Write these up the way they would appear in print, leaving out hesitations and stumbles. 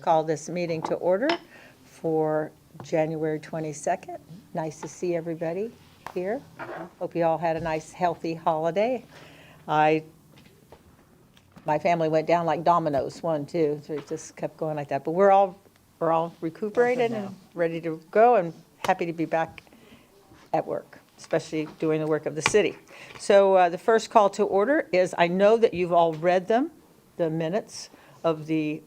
call this meeting to order for January 22nd. Nice to see everybody here. Hope you all had a nice, healthy holiday. My family went down like dominoes, 1, 2, 3, just kept going like that. But we're all recuperated and ready to go and happy to be back at work, especially doing the work of the city. So the first call to order is, I know that you've all read them, the minutes of the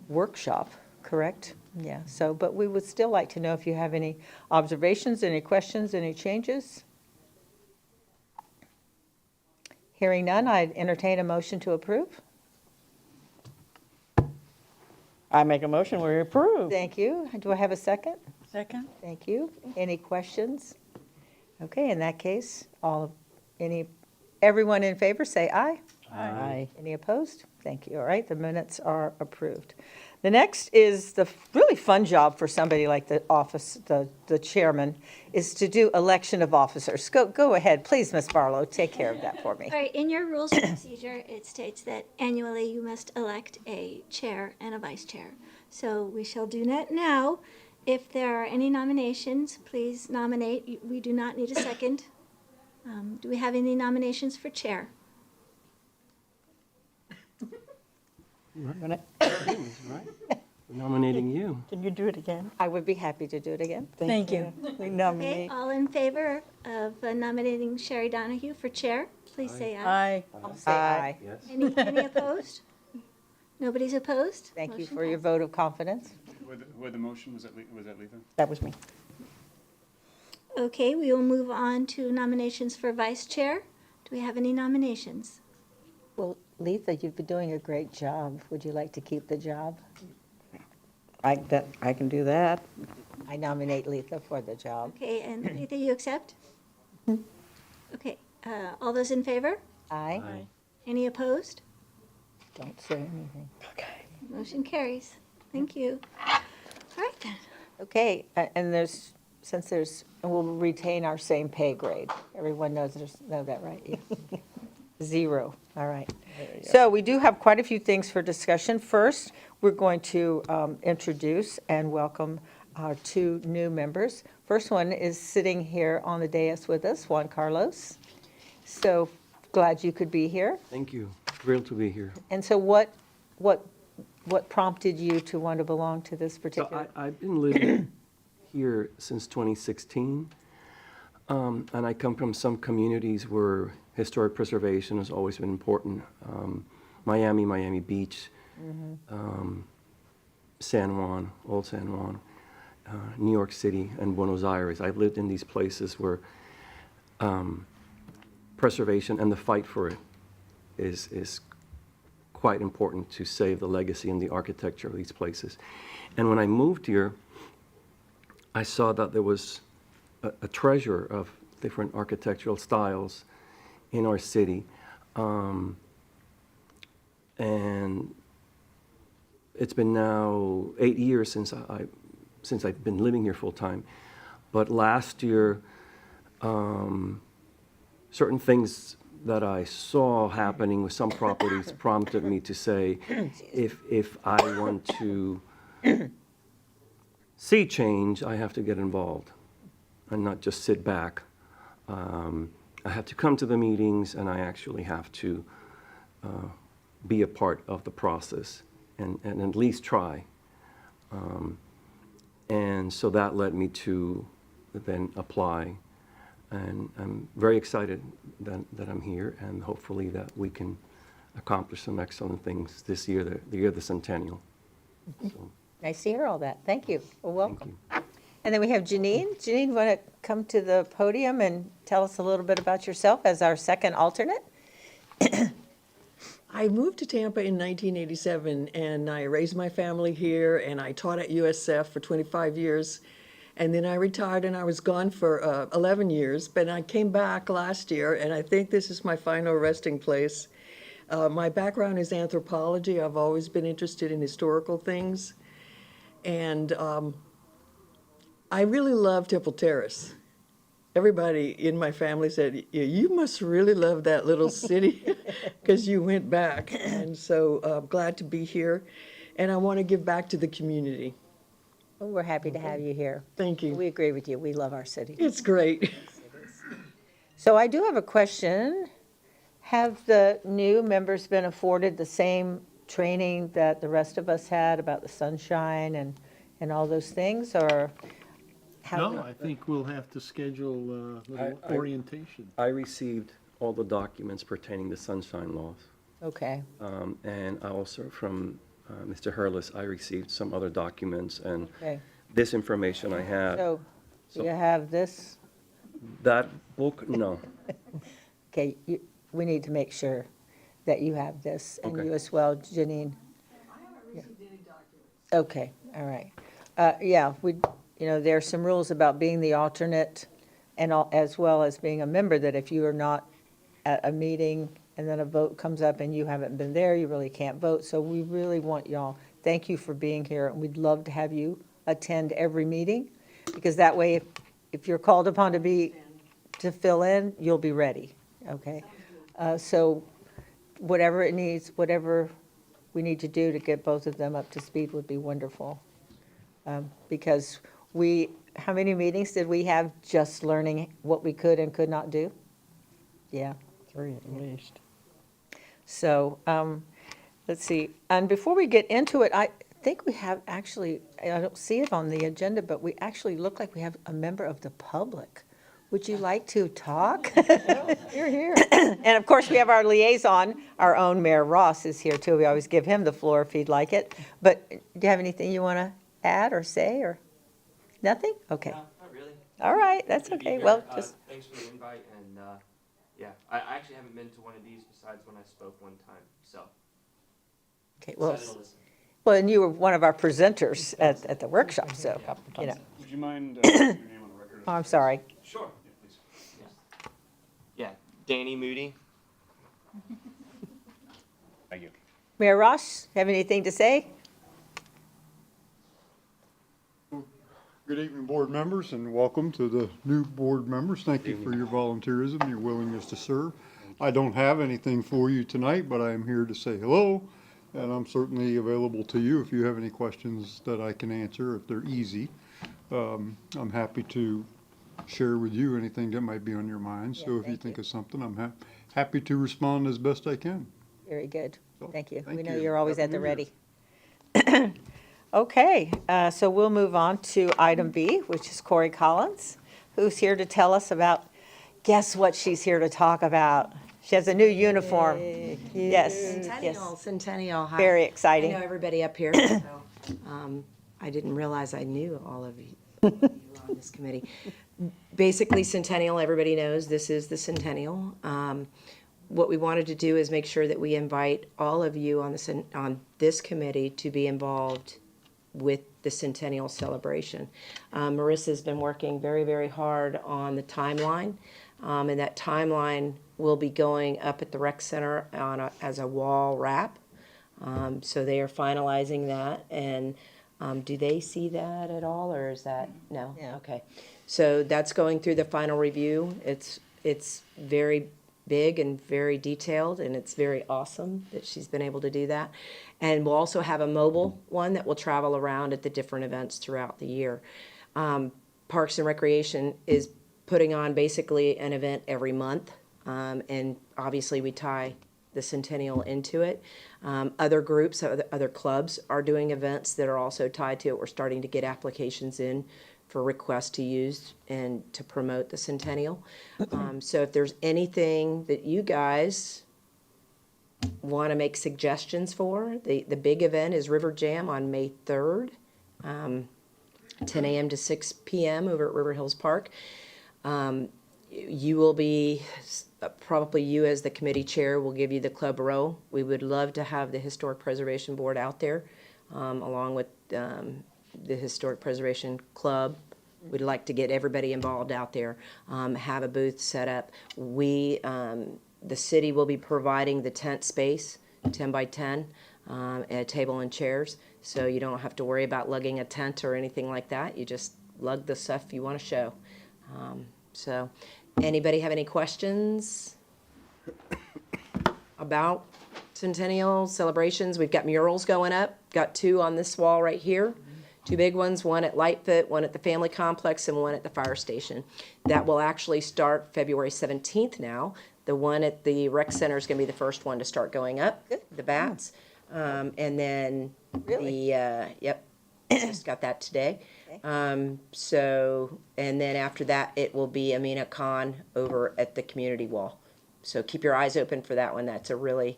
workshop, correct? Yeah, so, but we would still like to know if you have any observations, any questions, any changes? Hearing none, I'd entertain a motion to approve. I make a motion, we approve. Thank you. Do I have a second? Second? Thank you. Any questions? Okay, in that case, everyone in favor, say aye. Aye. Any opposed? Thank you. All right, the minutes are approved. The next is the really fun job for somebody like the office, the chairman, is to do election of officers. Go ahead, please, Ms. Barlow, take care of that for me. All right, in your rules of procedure, it states that annually you must elect a chair and a vice chair. So we shall do that now. If there are any nominations, please nominate. We do not need a second. Do we have any nominations for chair? Right. Nominating you. Can you do it again? I would be happy to do it again. Thank you. We Okay, nominate. all in favor of nominating Sherry Donahue for chair, please say aye. Aye. I'll say aye. Yes. Any opposed? Nobody's opposed? Thank you Motion for your passes. vote of confidence. Who had the motion? Was that Letha? That was me. Okay, we will move on to nominations for vice chair. Do we have any nominations? Well, Letha, you've been doing a great job. Would you like to keep the job? I can do that. I nominate Letha for the job. Okay, and Letha, you accept? Okay, all those in favor? Aye. Aye. Any opposed? Don't say anything. Okay. Motion carries. Thank you. All right then. Okay, and we'll retain our same pay grade. Everyone know that, right? Yeah. 0, all right. So we do have quite a few things for discussion. First, we're going to introduce and welcome our 2 new members. First one is sitting here on the dais with us, Juan Carlos. So glad you could be here. Thank you. Thrilled to be here. And so what prompted you to want to belong to this So particular? I've been living here since 2016, and I come from some communities where historic preservation has always been important. Miami Beach, San Juan, Old San Juan, New York City, and Buenos Aires. I've lived in these places where preservation and the fight for it is quite important to save the legacy and the architecture of these places. And when I moved here, I saw that there was a treasure of different architectural styles in our city. And it's been now 8 years since I've been living here full time. But last year, certain things that I saw happening with some properties prompted me to say, if I want to see change, I have to get involved and not just sit back. I have to come to the meetings, and I actually have to be a part of the process and at least try. And so that led me to then apply. And I'm very excited that I'm here, and hopefully that we can accomplish some excellent things this year, the year of the centennial. So, Nice to hear all that. Thank you. Well, thank welcome. you. And then we have Janine. Janine, want to come to the podium and tell us a little bit about yourself as our second alternate? I moved to Tampa in 1987, and I raised my family here, and I taught at USF for 25 years. And then I retired, and I was gone for 11 years, but I came back last year, and I think this is my final resting place. My background is anthropology. I've always been interested in historical things. And I really love Temple Terrace. Everybody in my family said, "Yeah, you must really love that little city because you went back." And so glad to be here. and I want to give back to the community. Well, we're happy to have you here. Thank you. We agree with you. We love our city. It's great. So I do have a question. Have the new members been afforded the same training that the rest of us had about the sunshine and all those things, or? have- No, I think we'll have to schedule a little I- orientation. I received all the documents pertaining to sunshine laws. Okay, And I also, from Mr. Hurlis, I received some other documents, and okay. this information I have. So So- you have this? That book, no. Okay, we need to make sure that you have this, and Okay. you as well, Janine. Okay, all right. Yeah, there are some rules about being the alternate and as well as being a member, that if you are not at a meeting and then a vote comes up and you haven't been there, you really can't vote. So we really want y'all, thank you for being here, and we'd love to have you attend every meeting, because that way, if you're called upon to fill in, you'll be ready, okay? So whatever it needs, whatever we need to do to get both of them up to speed would be wonderful. Because how many meetings did we have just learning what we could and could not do? Yeah, 3 at least. so, let's see. And before we get into it, I think we have actually, I don't see it on the agenda, but we actually look like we have a member of the public. Would you like to talk? You're here. And of course, we have our liaison, our own Mayor Ross is here too. We always give him the floor if he'd like it. But do you have anything you want to add or say, or nothing? Okay, No, not really. all right, that's Good to be okay. here. Well, just, Thanks for the invite, and, yeah, I actually haven't been to one of these besides when I spoke one time, so. okay, well, excited to listen. well, and you were one of our presenters at the workshop, so, you know. Would you mind putting your name on the record? Oh, I'm sorry. Sure. Yeah, please. Yeah, Danny Moody. Thank you. Mayor Ross, have anything to say? Good evening, board members, and welcome to the new board members. Thank you for your volunteerism, your willingness to serve. I don't have anything for you tonight, but I am here to say hello, and I'm certainly available to you if you have any questions that I can answer, if they're easy. I'm happy to share with you anything that might be on your mind, so if you thank think you. of something, I'm happy to respond as best I can. Very good. So, Thank you. We thank know you. you're always Happy at the New Year. ready. Okay, so we'll move on to item B, which is Corey Collins, who's here to tell us about, guess what she's here to talk about? She has a new uniform. Yes, Centennial, yes. Centennial. Hi. Very I exciting. know everybody up here, so I didn't realize I knew all of you on this committee. Basically, Centennial, everybody knows, this is the Centennial. What we wanted to do is make sure that we invite all of you on this committee to be involved with the Centennial celebration. Marissa's been working very, very hard on the timeline, and that timeline will be going up at the rec center as a wall wrap. So they are finalizing that, and do they see that at all, or is that, no? Yeah. Okay. So that's going through the final review. It's very big and very detailed, and it's very awesome that she's been able to do that. And we'll also have a mobile one that will travel around at the different events throughout the year. Parks and Recreation is putting on basically an event every month, and obviously we tie the Centennial into it. Other groups, other clubs are doing events that are also tied to it. We're starting to get applications in for requests to use and to promote the Centennial. So if there's anything that you guys want to make suggestions for, the big event is River Jam on May 3rd, 10 a.m. to 6 p.m. over at River Hills Park. You will be, probably you as the committee chair will give you the club row. We would love to have the Historic Preservation Board out there, along with the Historic Preservation Club. We'd like to get everybody involved out there, have a booth set up. The city will be providing the tent space, 10 by 10, a table and chairs. So you don't have to worry about lugging a tent or anything like that. You just lug the stuff you want to show. So anybody have any questions about centennial celebrations. We've got murals going up, got 2 on this wall right here. 2 big ones, one at Lightfoot, one at the Family Complex, and one at the fire station. That will actually start February 17th now. The one at the rec center is going to be the first one to start going up, the bats. And then yep, just got that today. So, and then after that, it will be Amina Khan over at the community wall. So keep your eyes open for that one. That's a really,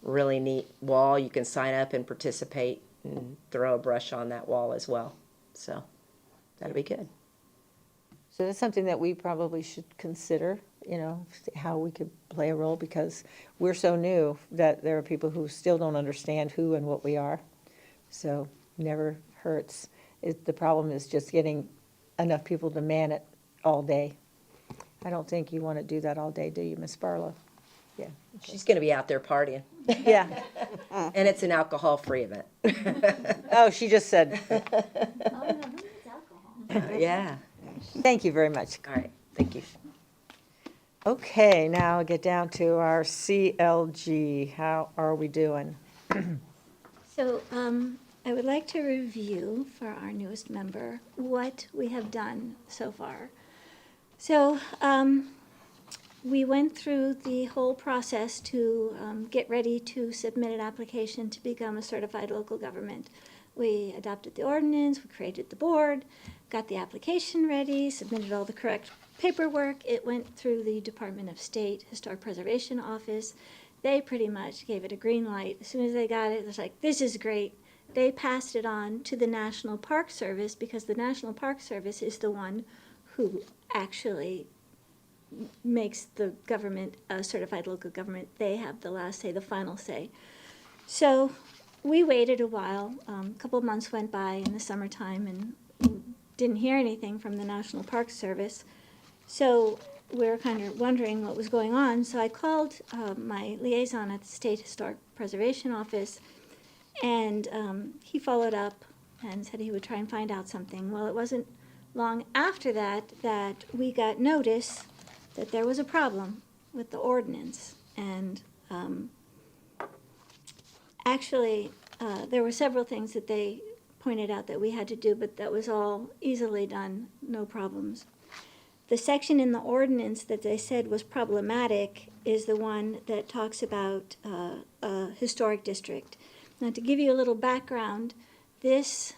really neat wall. You can sign up and participate and throw a brush on that wall as well. So that'll be good. So that's something that we probably should consider, how we could play a role, because we're so new that there are people who still don't understand who and what we are. So never hurts. The problem is just getting enough people to man it all day. I don't think you want to do that all day, do you, Miss Barlow? Yeah. She's going to be out there partying. Yeah. And it's an alcohol-free event. Oh, she just said, Oh, no, who needs alcohol? Yeah. thank you very much. All right. Thank you. Okay, now I'll get down to our CLG. How are we doing? So I would like to review for our newest member what we have done so far. So we went through the whole process to get ready to submit an application to become a certified local government. We adopted the ordinance, we created the board, got the application ready, submitted all the correct paperwork. It went through the Department of State Historic Preservation Office. They pretty much gave it a green light. As soon as they got it, it was like, this is great. They passed it on to the National Park Service, because the National Park Service is the one who actually makes the government a certified local government. They have the last say, the final say. So we waited a while. A couple of months went by in the summertime and didn't hear anything from the National Park Service. So we were kind of wondering what was going on. So I called my liaison at the State Historic Preservation Office, and he followed up and said he would try and find out something. Well, it wasn't long after that that we got notice that there was a problem with the ordinance. And actually, there were several things that they pointed out that we had to do, but that was all easily done, no problems. The section in the ordinance that they said was problematic is the one that talks about a historic district. Now, to give you a little background, this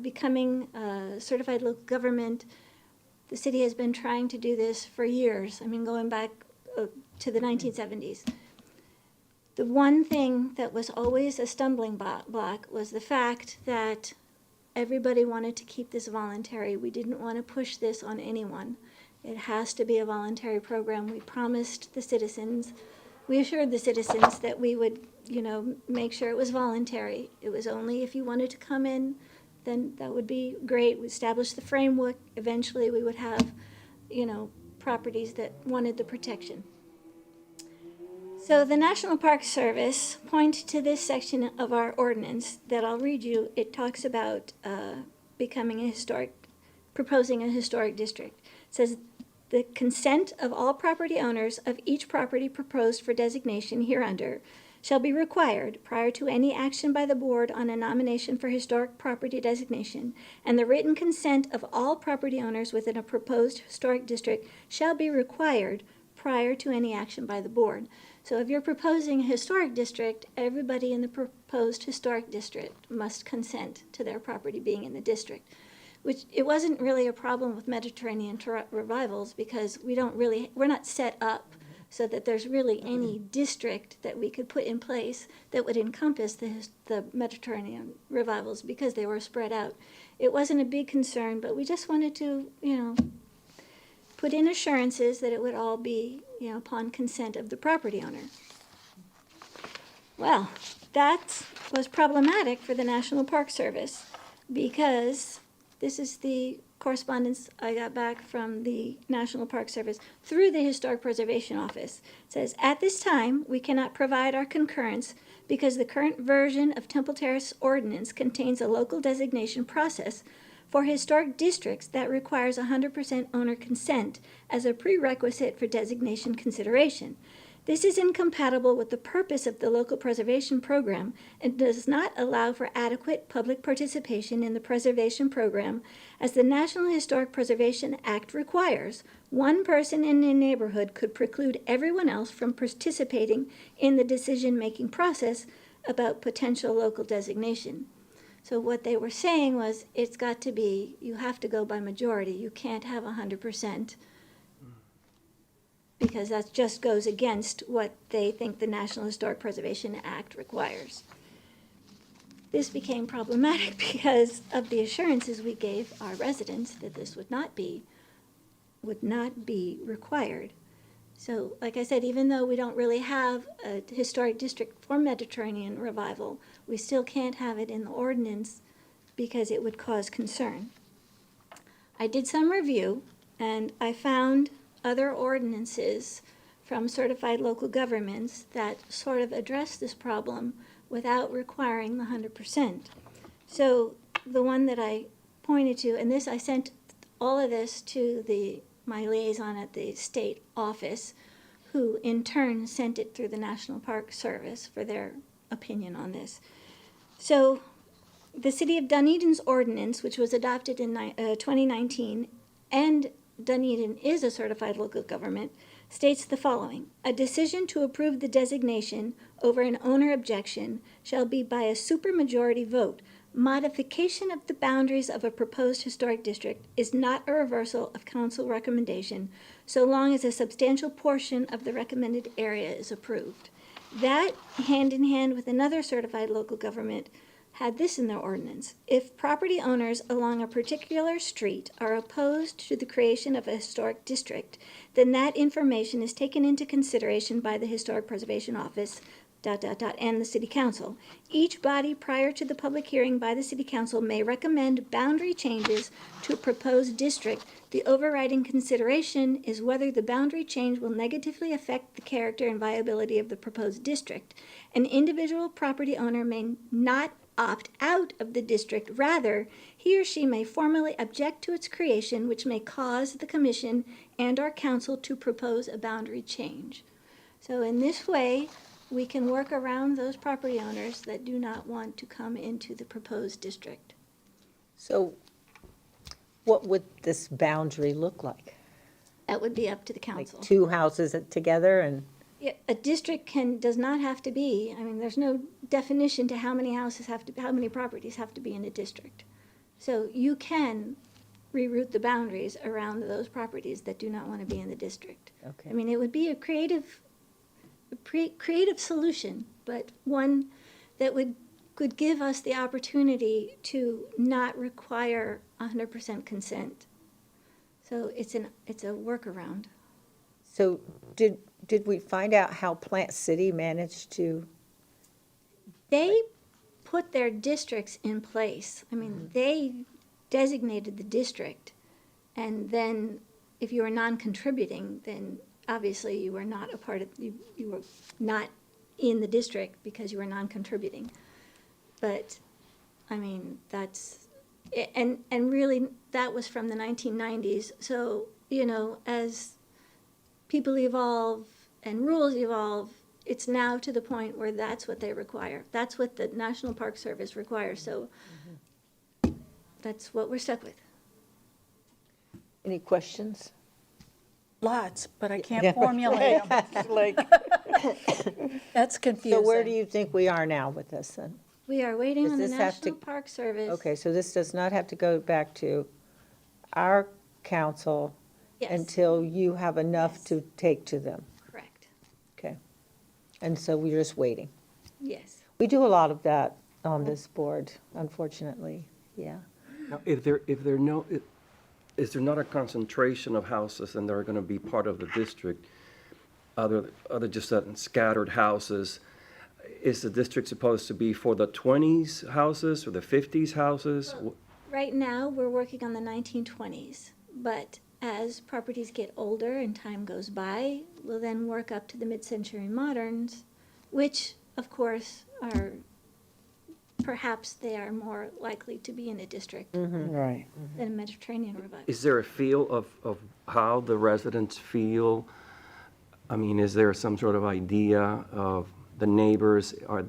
becoming a certified local government, the city has been trying to do this for years. I mean, going back to the 1970s. The one thing that was always a stumbling block was the fact that everybody wanted to keep this voluntary. We didn't want to push this on anyone. It has to be a voluntary program. We promised the citizens, we assured the citizens that we would, make sure it was voluntary. It was only if you wanted to come in, then that would be great. We established the framework. Eventually, we would have, properties that wanted the protection. So the National Park Service pointed to this section of our ordinance that I'll read you. It talks about proposing a historic district. It says, the consent of all property owners of each property proposed for designation hereunder shall be required prior to any action by the board on a nomination for historic property designation, and the written consent of all property owners within a proposed historic district shall be required prior to any action by the board. So if you're proposing a historic district, everybody in the proposed historic district must consent to their property being in the district, which it wasn't really a problem with Mediterranean revivals, because we're not set up so that there's really any district that we could put in place that would encompass the Mediterranean revivals, because they were spread out. It wasn't a big concern, but we just wanted to, put in assurances that it would all be, upon consent of the property owner. Well, that was problematic for the National Park Service, because this is the correspondence I got back from the National Park Service through the Historic Preservation Office. It says, at this time, we cannot provide our concurrence because the current version of Temple Terrace Ordinance contains a local designation process for historic districts that requires 100% owner consent as a prerequisite for designation consideration. This is incompatible with the purpose of the local preservation program and does not allow for adequate public participation in the preservation program, as the National Historic Preservation Act requires. One person in a neighborhood could preclude everyone else from participating in the decision-making process about potential local designation. So what they were saying was, it's got to be, you have to go by majority. You can't have 100%. Because that just goes against what they think the National Historic Preservation Act requires. This became problematic because of the assurances we gave our residents that this would not be required. So, like I said, even though we don't really have a historic district for Mediterranean revival, we still can't have it in the ordinance because it would cause concern. I did some review, and I found other ordinances from certified local governments that sort of address this problem without requiring the 100%. So the one that I pointed to, and this, I sent all of this to my liaison at the state office, who in turn sent it through the National Park Service for their opinion on this. So the City of Dunedin's ordinance, which was adopted in 2019, and Dunedin is a certified local government, states the following: a decision to approve the designation over an owner objection shall be by a supermajority vote. Modification of the boundaries of a proposed historic district is not a reversal of council recommendation, so long as a substantial portion of the recommended area is approved. That, hand in hand with another certified local government, had this in their ordinance: if property owners along a particular street are opposed to the creation of a historic district, then that information is taken into consideration by the Historic Preservation Office, and the City Council. Each body prior to the public hearing by the City Council may recommend boundary changes to a proposed district. The overriding consideration is whether the boundary change will negatively affect the character and viability of the proposed district. An individual property owner may not opt out of the district. Rather, he or she may formally object to its creation, which may cause the commission and our council to propose a boundary change. So in this way, we can work around those property owners that do not want to come into the proposed district. So what would this boundary look like? That would be up to the Like council. two houses together and, Yeah, a district does not have to be, I mean, there's no definition to how many how many properties have to be in a district. So you can reroute the boundaries around those properties that do not want to be in the district. okay. I mean, it would be a creative solution, but one that could give us the opportunity to not require 100% consent. So it's a workaround. So did we find out how Plant City managed to? They put their districts in place. I mean, they designated the district, and then if you were non-contributing, then obviously you were not a part of, you were not in the district because you were non-contributing. But, I mean, and really, that was from the 1990s. So, as people evolve and rules evolve, it's now to the point where that's what they require. That's what the National Park Service requires, so that's what we're stuck with. Any questions? Lots, but I Yeah. can't formulate them. That's confusing. So where do you think we are now with this then? We are waiting Does on the this have to- National Park Service. Okay, so this does not have to go back to our council Yes, until you have enough Yes. to take to them? correct. Okay. And so we're just waiting. Yes. We do a lot of that on this board, unfortunately, yeah. Now, is there not a concentration of houses and they're going to be part of the district, other just scattered houses? Is the district supposed to be for the 20s houses or the 50s houses? Right now, we're working on the 1920s, but as properties get older and time goes by, we'll then work up to the mid-century moderns, which, of course, perhaps they are more likely to be in a district Right. than a Mediterranean revival. Is there a feel of how the residents feel I mean, is there some sort of idea of the neighbors? Are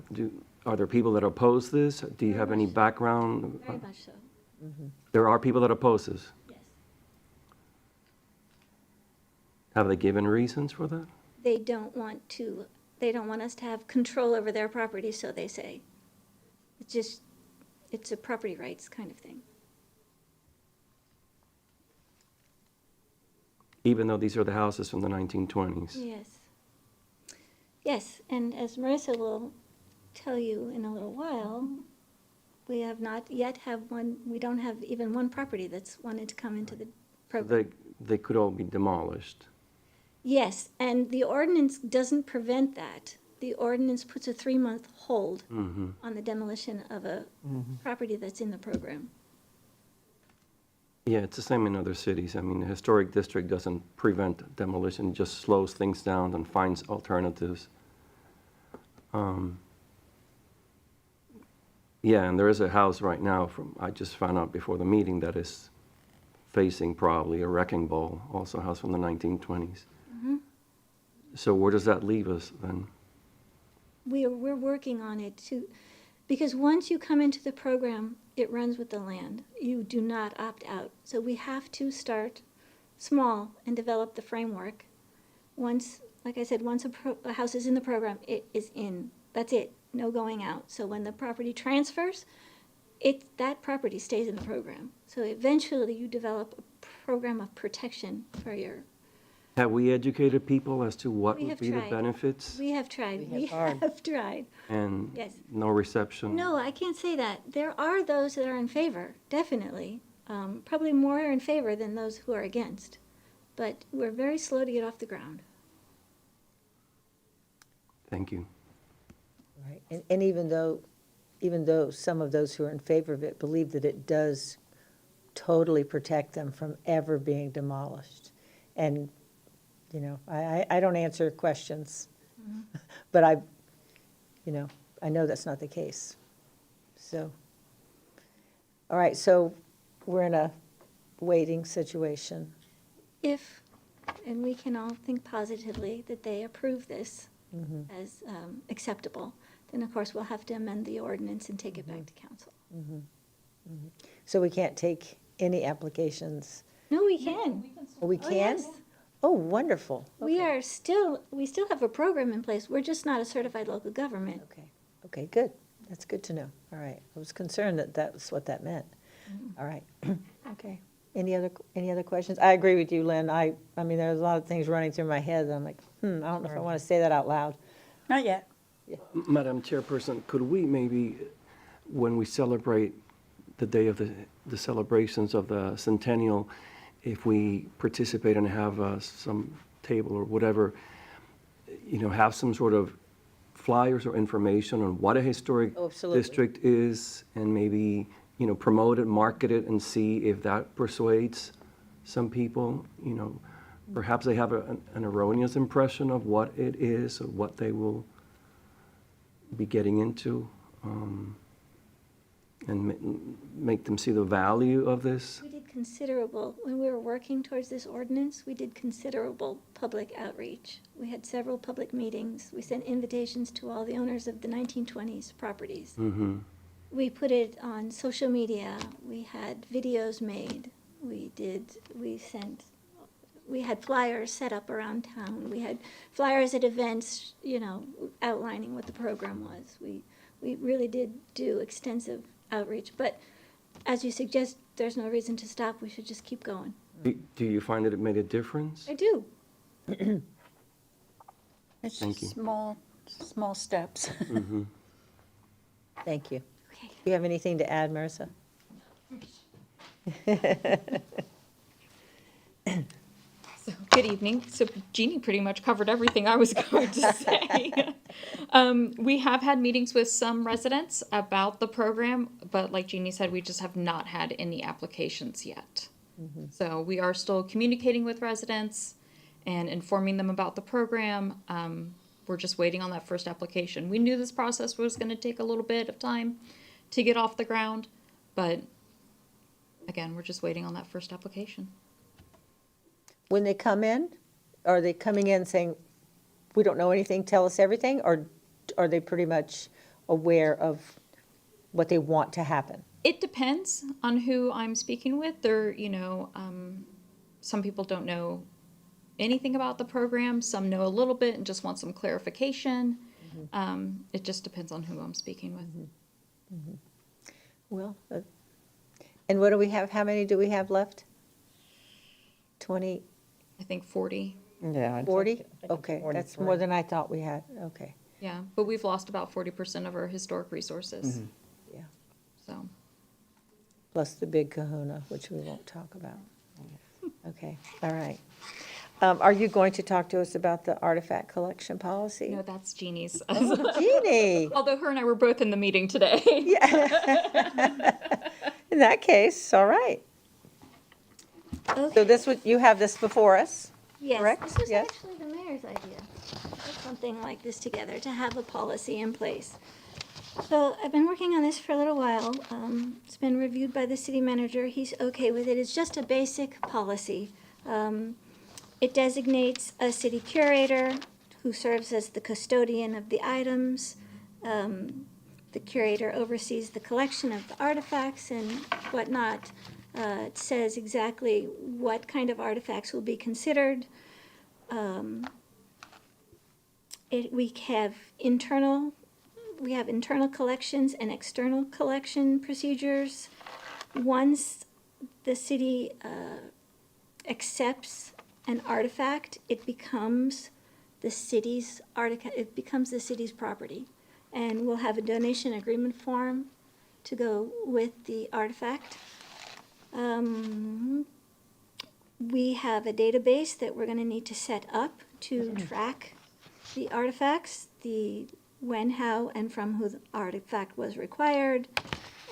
there people that oppose this? Do you have any background? Very much so, There are people that oppose this. yes. Have they given reasons for that? They don't want us to have control over their property, so they say. It's a property rights kind of thing. Even though these are the houses from the 1920s? Yes. Yes, and as Marissa will tell you in a little while, we have not yet we don't have even one property that's wanted to come into the program. They could all be demolished. Yes, and the ordinance doesn't prevent that. The ordinance puts a 3-month hold on the demolition of a property that's in the program. Yeah, it's the same in other cities. I mean, the historic district doesn't prevent demolition, it just slows things down and finds alternatives. Yeah, and there is a house right now I just found out before the meeting that is facing probably a wrecking ball, also a house from the 1920s. So where does that leave us then? We're working on it too, because once you come into the program, it runs with the land. You do not opt out. So we have to start small and develop the framework. Once, like I said, once a house is in the program, it is in. That's it. No going out. So when the property transfers, that property stays in the program. So eventually you develop a program of protection for your. Have we educated people as to what We would have be the tried. benefits? We have tried. We We have have tried. And Yes. no reception? No, I can't say that. There are those that are in favor, definitely. Probably more in favor than those who are against. But we're very slow to get off the ground. Thank you. Right, and even though some of those who are in favor of it believe that it does totally protect them from ever being demolished. And, you know, I don't answer questions, but I know that's not the case. So, all right, so we're in a waiting situation. And we can all think positively that they approve this as acceptable, then of course we'll have to amend the ordinance and take it back to council. So we can't take any applications. No, we can. Oh, we Oh, can? yes. Oh, wonderful. We Okay. still have a program in place. We're just not a certified local government. Okay, good. That's good to know. All right. I was concerned that that was what that meant. All right. Okay. Any other questions? I agree with you, Lynn. I mean, there's a lot of things running through my head. I'm like, I don't know if I want to say that out loud. Not yet. Madam Chairperson, could we maybe, when we celebrate the day of the celebrations of the centennial, if we participate and have some table or whatever, have some sort of flyers or information on what a historic Oh, absolutely. district is, and maybe, promote it, market it, and see if that persuades some people, Perhaps they have an erroneous impression of what it is, or what they will be getting into, and make them see the value of this. We did considerable, when we were working towards this ordinance, we did considerable public outreach. We had several public meetings. We sent invitations to all the owners of the 1920s properties. Mm-hmm. We put it on social media. We had videos made. We had flyers set up around town. We had flyers at events, outlining what the program was. We really did do extensive outreach. But as you suggest, there's no reason to stop. We should just keep going. Do you find that it made a difference? I do. It's Thank you. just small steps. Thank you. Okay. Do you have anything to add, Marissa? Good evening. So Jeannie pretty much covered everything I was going to say. We have had meetings with some residents about the program, but like Jeannie said, we just have not had any applications yet. So we are still communicating with residents and informing them about the program. We're just waiting on that first application. We knew this process was going to take a little bit of time to get off the ground, but again, we're just waiting on that first application. When they come in, are they coming in saying, we don't know anything, tell us everything, or are they pretty much aware of what they want to happen? It depends on who I'm speaking with. Some people don't know anything about the program, some know a little bit and just want some clarification. It just depends on who I'm speaking with. Well, and what do we have, how many do we have left? 20, I think 40. Yeah. 40? Okay, that's more than I thought we had, okay, Yeah, but we've lost about 40% of our historic resources. yeah. So, Plus the big kahuna, which we won't talk about. Okay, all right. Are you going to talk to us about the artifact collection policy? no, that's Jeannie's. Jeannie, Although her and I were both in the meeting today. in that case, all right. Okay. So this would, you have this before us? Yes, correct? this was Yes. actually the mayor's idea, to put something like this together, to have a policy in place. So I've been working on this for a little while. It's been reviewed by the city manager. He's okay with it. It's just a basic policy. It designates a city curator who serves as the custodian of the items. The curator oversees the collection of the artifacts and whatnot. It says exactly what kind of artifacts will be considered. We have internal collections and external collection procedures. Once the city accepts an artifact, it becomes the city's property. And we'll have a donation agreement form to go with the artifact. We have a database that we're going to need to set up to track the artifacts, the when, how, and from who the artifact was required,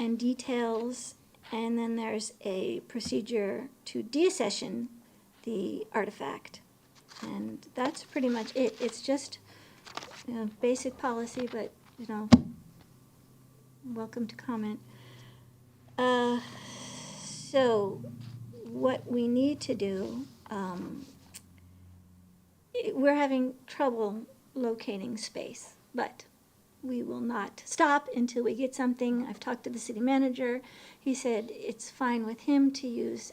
and details. And then there's a procedure to deaccession the artifact. And that's pretty much it. It's just, basic policy, but, welcome to comment. So what we need to do, we're having trouble locating space, but we will not stop until we get something. I've talked to the city manager. He said it's fine with him to use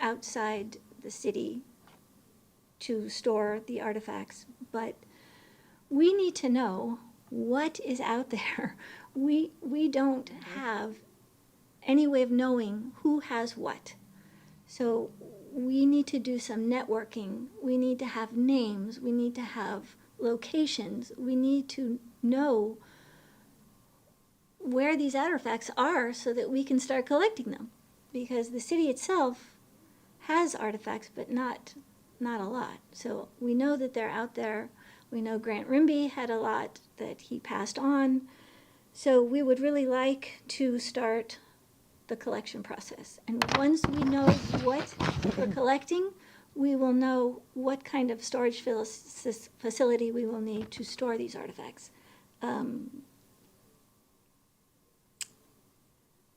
outside the city to store the artifacts, but we need to know what is out there. We don't have any way of knowing who has what. So we need to do some networking. We need to have names. We need to have locations. We need to know where these artifacts are so that we can start collecting them. Because the city itself has artifacts, but not a lot. So we know that they're out there. We know Grant Rimby had a lot that he passed on. So we would really like to start the collection process. And once we know what we're collecting, we will know what kind of storage facility we will need to store these artifacts.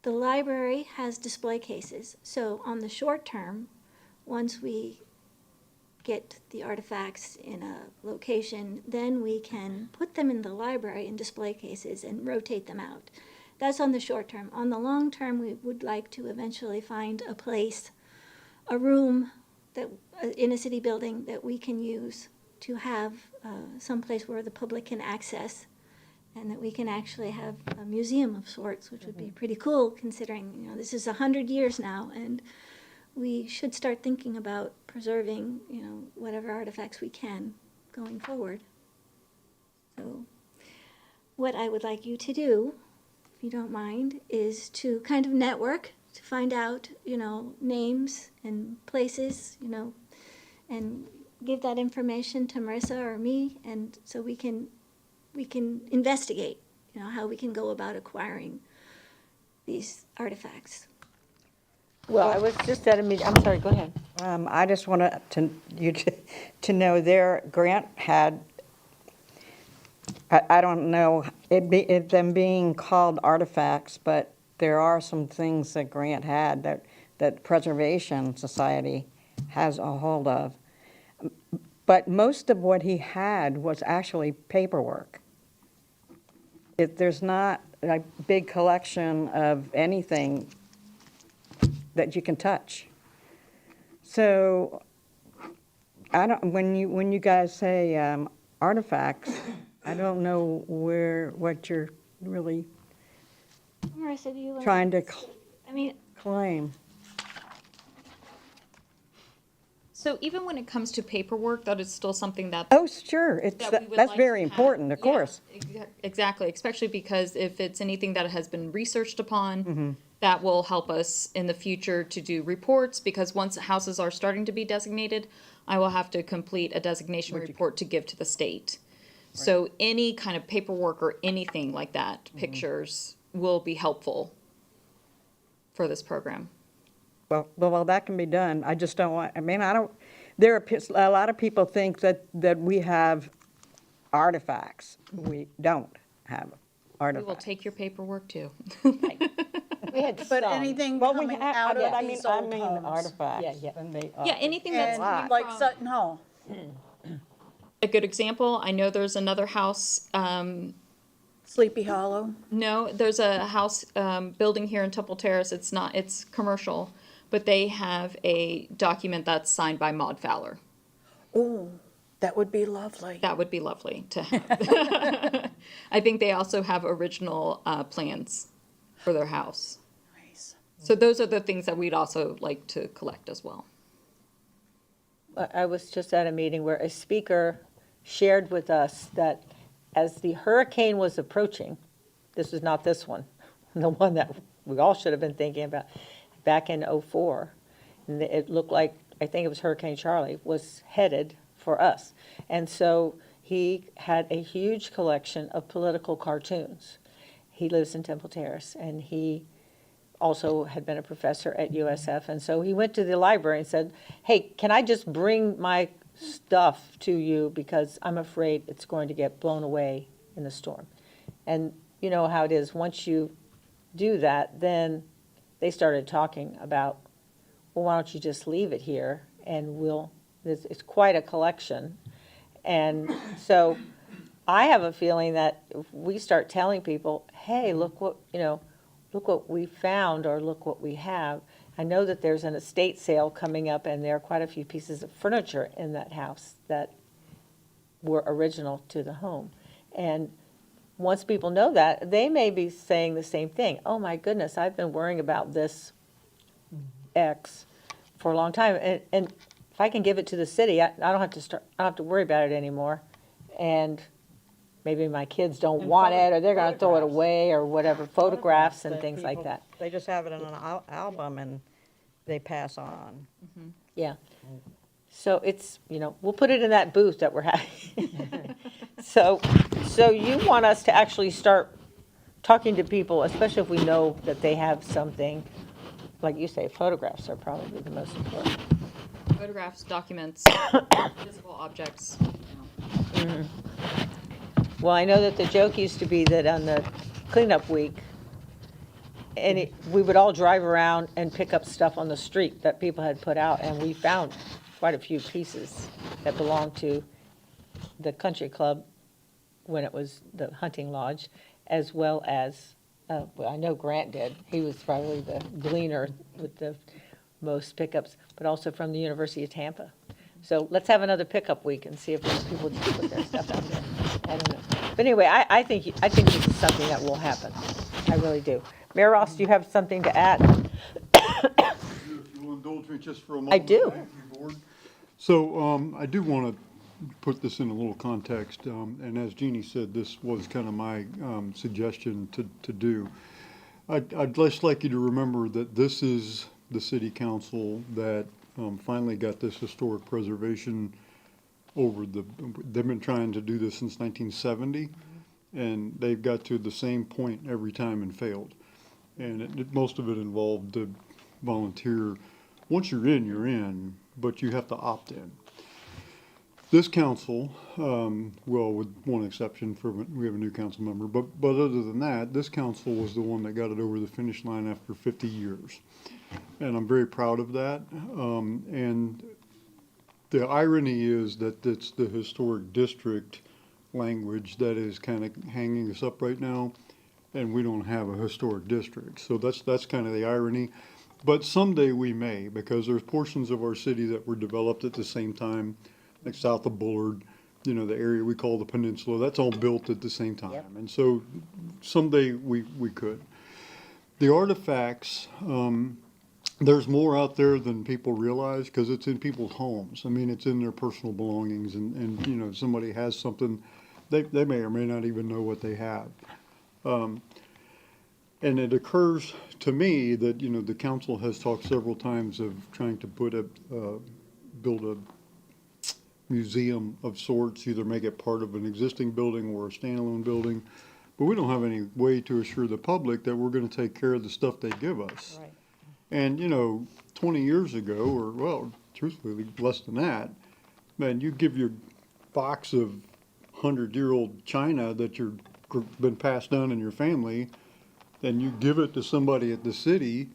The library has display cases, so on the short term, once we get the artifacts in a location, then we can put them in the library in display cases and rotate them out. That's on the short term. On the long term, we would like to eventually find a place, a room that in a city building that we can use to have some place where the public can access, and that we can actually have a museum of sorts, which would be pretty cool considering, this is 100 years now, and we should start thinking about preserving, whatever artifacts we can going forward. So what I would like you to do, if you don't mind, is to kind of network, to find out, names and places, and give that information to Marissa or me, and so we can investigate, how we can go about acquiring these artifacts. Well, I was just at a meeting, I'm sorry, go ahead. I just wanted you to know Grant had, I don't know, them being called artifacts, but there are some things that Grant had that Preservation Society has a hold of. But most of what he had was actually paperwork. There's not a big collection of anything that you can touch. So, when you guys say artifacts, I don't know what you're really Marissa, do you want? trying to I mean, claim. So even when it comes to paperwork, that is still something that. Oh, sure, that we would that's like very to have. important, of Yeah, course. Exactly, especially because if it's anything that has been researched upon, Mm-hmm. that will help us in the future to do reports, because once houses are starting to be designated, I will have to complete a designation report to give to the state. So any kind of paperwork or anything like that, Mm-hmm. pictures, will be helpful for this program. Well, that can be done. I just don't want, there are, a lot of people think that we have artifacts. We don't have We will artifacts. take your paperwork too. We had But some. anything Well, we coming have, out but of these old homes. artifacts. Yeah. And they Yeah, anything that's And coming like from. Sutton Hall. A good example, I know there's another house, Sleepy Hollow. no, there's a house, building here in Temple Terrace, it's commercial, but they have a document that's signed by Maud Fowler. Oh, that would be lovely. That would be lovely to have. I think they also have original, plans for their house. Nice. So those are the things that we'd also like to collect as well. I was just at a meeting where a speaker shared with us that as the hurricane was approaching, this was not this one, the one that we all should have been thinking about, back in '04, and it looked like, I think it was Hurricane Charlie, was headed for us. And so he had a huge collection of political cartoons. He lives in Temple Terrace, and he also had been a professor at USF. And so he went to the library and said, hey, can I just bring my stuff to you because I'm afraid it's going to get blown away in the storm. And you know how it is, once you do that, then they started talking about, well, why don't you just leave it here and it's quite a collection. And so I have a feeling that if we start telling people, hey, look what we found, or look what we have. I know that there's an estate sale coming up, and there are quite a few pieces of furniture in that house that were original to the home. And once people know that, they may be saying the same thing. Oh my goodness, I've been worrying about this X for a long time. And if I can give it to the city, I don't have to worry about it anymore. And maybe my kids don't want it, or they're going to throw it away, or whatever, photographs and that things like people- that. They just have it in an album and they pass on. Yeah. So it's, we'll put it in that booth that we're having. So you want us to actually start talking to people, especially if we know that they have something, like you say, photographs are probably the most important. Photographs, documents, physical objects. Well, I know that the joke used to be that on the cleanup week, we would all drive around and pick up stuff on the street that people had put out, and we found quite a few pieces that belonged to the country club when it was the hunting lodge, as well as, well, I know Grant did. He was probably the gleaner with the most pickups, but also from the University of Tampa. So let's have another pickup week and see if people just put their stuff out there. I don't know. But anyway, I think this is something that will happen. I really do. Mayor Ross, do you have something to add? If you'll indulge me just for a moment. I do. Thank you, Board. So I do want to put this in a little context, and as Jeannie said, this was kind of my suggestion to do. I'd just like you to remember that this is the city council that finally got this historic preservation they've been trying to do this since 1970, and they've got to the same point every time and failed. And most of it involved the volunteer. Once you're in, but you have to opt in. This council, well, with one exception, we have a new council member, but other than that, this council was the one that got it over the finish line after 50 years. And I'm very proud of that. And the irony is that it's the historic district language that is kind of hanging us up right now, and we don't have a historic district. So that's kind of the irony. But someday we may, because there's portions of our city that were developed at the same time, like south of Bullard, you know, the area we call the peninsula, that's all built at the same time. Yep. And so someday we could. The artifacts, there's more out there than people realize because it's in people's homes. I mean, it's in their personal belongings, and you know, if somebody has something, they may or may not even know what they have. And it occurs to me that, you know, the council has talked several times of trying to build a museum of sorts, either make it part of an existing building or a standalone building. But we don't have any way to assure the public that we're gonna take care of the stuff they give us. Right. And, you know, 20 years ago, or, well, truthfully, less than that, man, you give your box of 100-year-old china that you're been passed down in your family, and you give it to somebody at the city,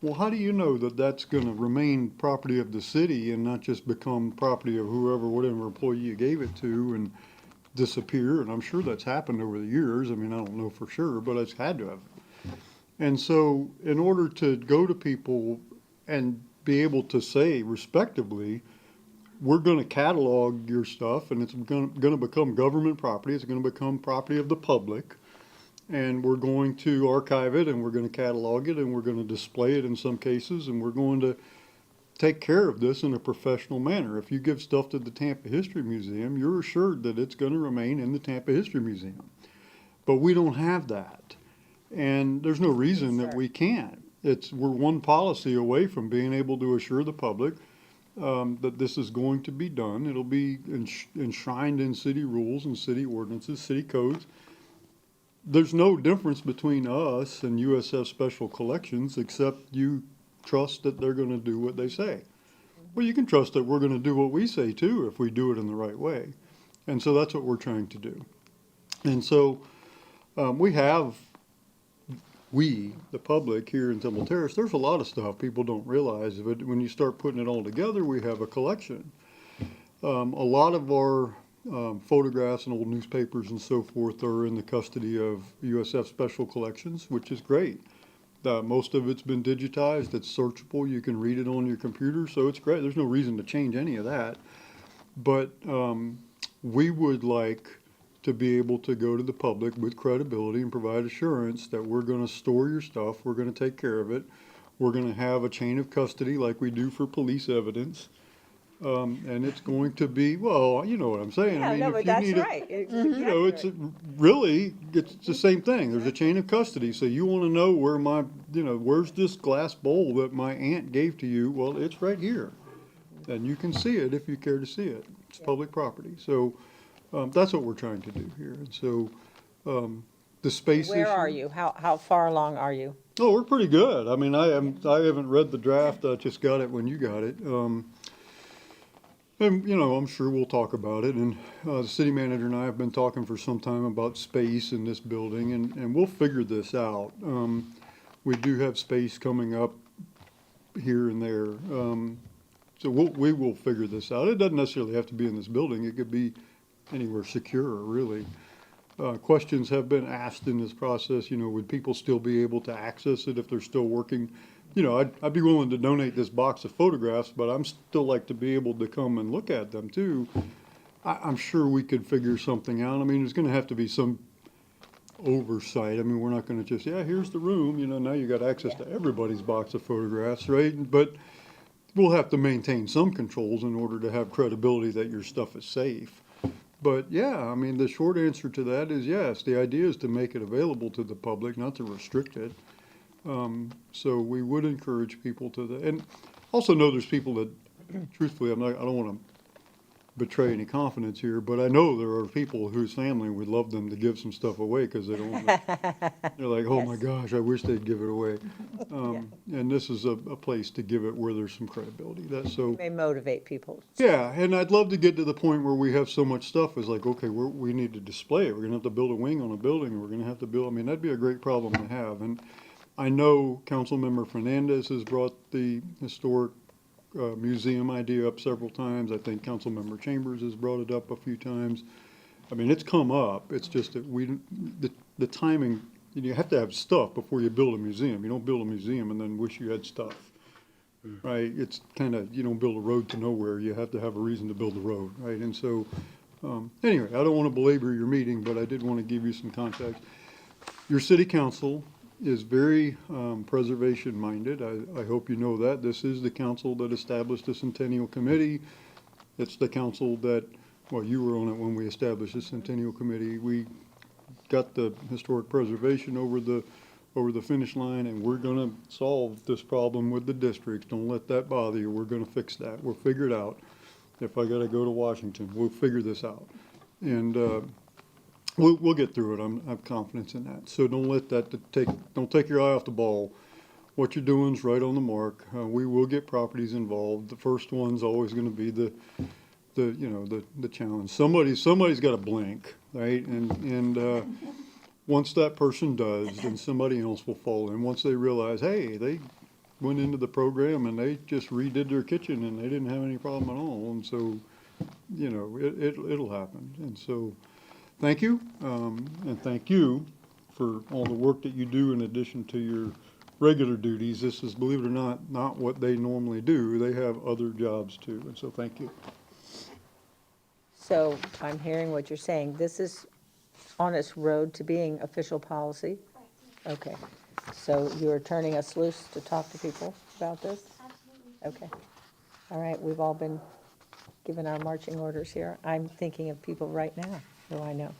well, how do you know that that's gonna remain property of the city and not just become property of whoever, whatever employee you gave it to and disappear? And I'm sure that's happened over the years. I mean, I don't know for sure, but it's had to have. And so in order to go to people and be able to say respectively, we're gonna catalog your stuff and it's gonna become government property, it's gonna become property of the public, and we're going to archive it and we're gonna catalog it and we're gonna display it in some cases, and we're going to take care of this in a professional manner. If you give stuff to the Tampa History Museum, you're assured that it's gonna remain in the Tampa History Museum. But we don't have that. And there's no reason that we can't. We're one policy away from being able to assure the public that this is going to be done. It'll be enshrined in city rules and city ordinances, city codes. There's no difference between us and USF Special Collections except you trust that they're gonna do what they say. Well, you can trust that we're gonna do what we say too if we do it in the right way. And so that's what we're trying to do. And so we, the public here in Temple Terrace, there's a lot of stuff people don't realize, but when you start putting it all together, we have a collection. A lot of our photographs and old newspapers and so forth are in the custody of USF Special Collections, which is great. Most of it's been digitized, it's searchable, you can read it on your computer, so it's great. There's no reason to change any of that. But we would like to be able to go to the public with credibility and provide assurance that we're gonna store your stuff, we're gonna take care of it, we're gonna have a chain of custody like we do for police evidence. And it's going to be, well, you know what I'm saying. I mean, if you need it- You know, it's the same thing. There's a chain of custody. So you wanna know where where's this glass bowl that my aunt gave to you? Well, it's right here. And you can see it if you care to see it. It's public property. So, that's what we're trying to do here. And so, the space issue. Where are you? How far along are you? Oh, we're pretty good. I mean, I haven't read the draft. I just got it when you got it. And, you know, I'm sure we'll talk about it. And the city manager and I have been talking for some time about space in this building, and we'll figure this out. We do have space coming up here and there. So we will figure this out. It doesn't necessarily have to be in this building. It could be anywhere secure, really. Questions have been asked in this process, you know, would people still be able to access it if they're still working? You know, I'd be willing to donate this box of photographs, but I'm still like to be able to come and look at them too. I'm sure we could figure something out. I mean, there's gonna have to be some oversight. I mean, we're not gonna just, yeah, here's the room, you know, now you got access to everybody's box of photographs, right? But we'll have to maintain some controls in order to have credibility that your stuff is safe. But yeah, I mean, the short answer to that is yes. The idea is to make it available to the public, not to restrict it. So we would encourage people to, and also know there's people that, truthfully, I don't want to betray any confidence here, but I know there are people whose family would love them to give some stuff away because they don't want to, they're like, oh my gosh, I wish they'd give it away. And this is a place to give it where there's some credibility. That's so. May motivate people. Yeah, and I'd love to get to the point where we have so much stuff, it's like, okay, we need to display it. We're gonna have to build a wing on a building, we're gonna have to build, I mean, that'd be a great problem to have. And I know Councilmember Fernandez has brought the historic museum idea up several times. I think Councilmember Chambers has brought it up a few times. I mean, it's come up. It's just that the timing, you have to have stuff before you build a museum. You don't build a museum and then wish you had stuff. Right? It's kind of, you don't build a road to nowhere. You have to have a reason to build the road, right? And so, anyway, I don't want to belabor your meeting, but I did want to give you some context. Your city council is very preservation-minded. I hope you know that. This is the council that established the Centennial Committee. It's the council that, well, you were on it when we established the Centennial Committee. We got the historic preservation over the finish line, and we're gonna solve this problem with the districts. Don't let that bother you. We're gonna fix that. We'll figure it out. If I gotta go to Washington, we'll figure this out. And, we'll get through it. I have confidence in that. So don't let that don't take your eye off the ball. What you're doing is right on the mark. We will get properties involved. The first one's always gonna be the challenge. Somebody's gotta blink, right? And once that person does, then somebody else will fall in. Once they realize, hey, they went into the program and they just redid their kitchen and they didn't have any problem at all. And so, it'll happen. And so, thank you. And thank you for all the work that you do in addition to your regular duties. This is, believe it or not what they normally do. They have other jobs too. And so, thank you. So I'm hearing what you're saying. This is on its road to being official policy? Okay. So you're turning us loose to talk to people about this? Absolutely. Okay. All right, we've all been given our marching orders here. I'm thinking of people right now who I know.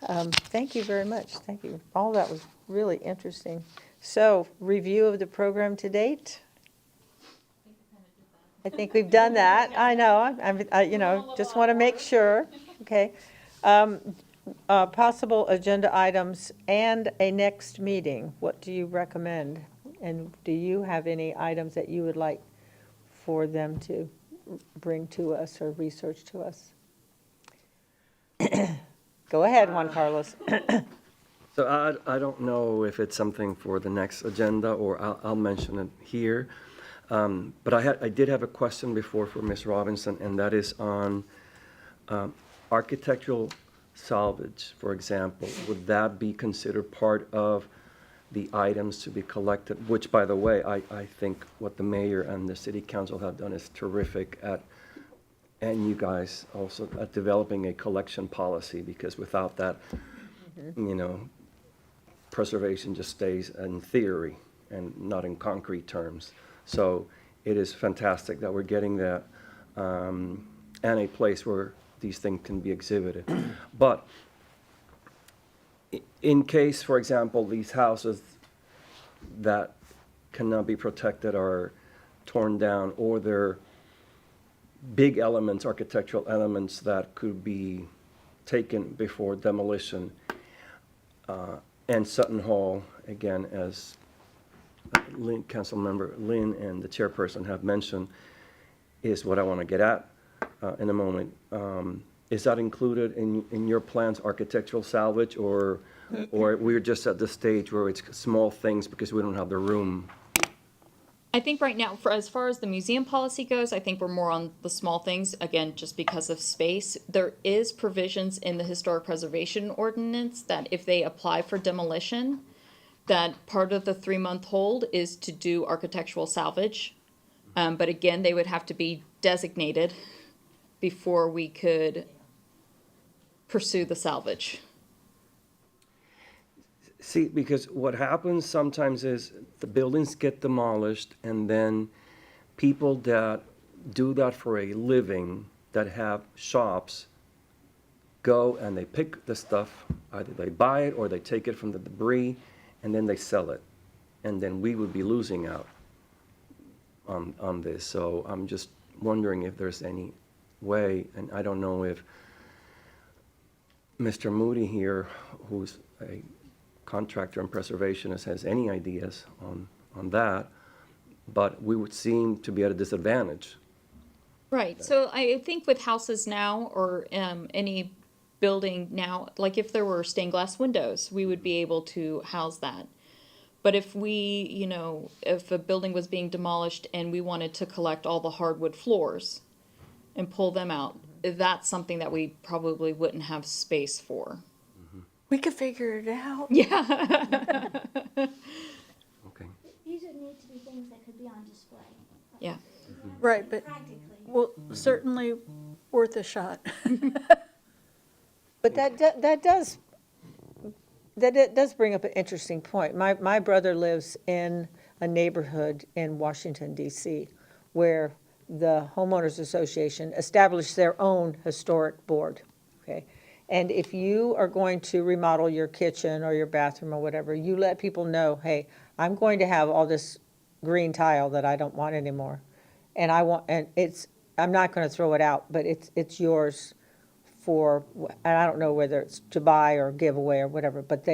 Thank you very much. Thank you. All that was really interesting. So, review of the program to date? I think we've done that. I know, just want to make sure. Okay. Possible agenda items and a next meeting. What do you recommend? And do you have any items that you would like for them to bring to us or research to us? Go ahead, Juan Carlos. So I don't know if it's something for the next agenda, or I'll mention it here. But I did have a question before for Ms. Robinson, and that is on architectural salvage, for example. Would that be considered part of the items to be collected? Which, by the way, I think what the mayor and the city council have done is terrific at, and you guys also, at developing a collection policy, because without that, preservation just stays in theory and not in concrete terms. So it is fantastic that we're getting that, and a place where these things can be exhibited. But in case, for example, these houses that cannot be protected are torn down, or they're big elements, architectural elements that could be taken before demolition, and Sutton Hall, again, as Councilmember Lynn and the chairperson have mentioned, is what I want to get at in a moment. Is that included in your plans, architectural salvage, or we're just at the stage where it's small things because we don't have the room? I think right now, as far as the museum policy goes, I think we're more on the small things, again, just because of space. There is provisions in the historic preservation ordinance that if they apply for demolition, that part of the 3-month hold is to do architectural salvage. But again, they would have to be designated before we could pursue the salvage. See, because what happens sometimes is the buildings get demolished, and then people that do that for a living, that have shops, go and they pick the stuff, either they buy it or they take it from the debris, and then they sell it. And then we would be losing out on this. So I'm just wondering if there's any way, and I don't know if Mr. Moody here, who's a contractor and preservationist, has any ideas on that, but we would seem to be at a disadvantage. Right, so I think with houses now, or any building now, like if there were stained glass windows, we would be able to house that. But if if a building was being demolished and we wanted to collect all the hardwood floors and pull them out, that's something that we probably wouldn't have space for. We could figure it out. Okay. These would need to be things that could be on display. Yeah. Right, but, Practically. well, certainly worth a shot. But that does bring up an interesting point. My brother lives in a neighborhood in Washington DC where the homeowners association established their own historic board, okay? And if you are going to remodel your kitchen or your bathroom or whatever, you let people know, hey, I'm going to have all this green tile that I don't want anymore. And I'm not gonna throw it out, but it's yours for, and I don't know whether it's to buy or give away or whatever, but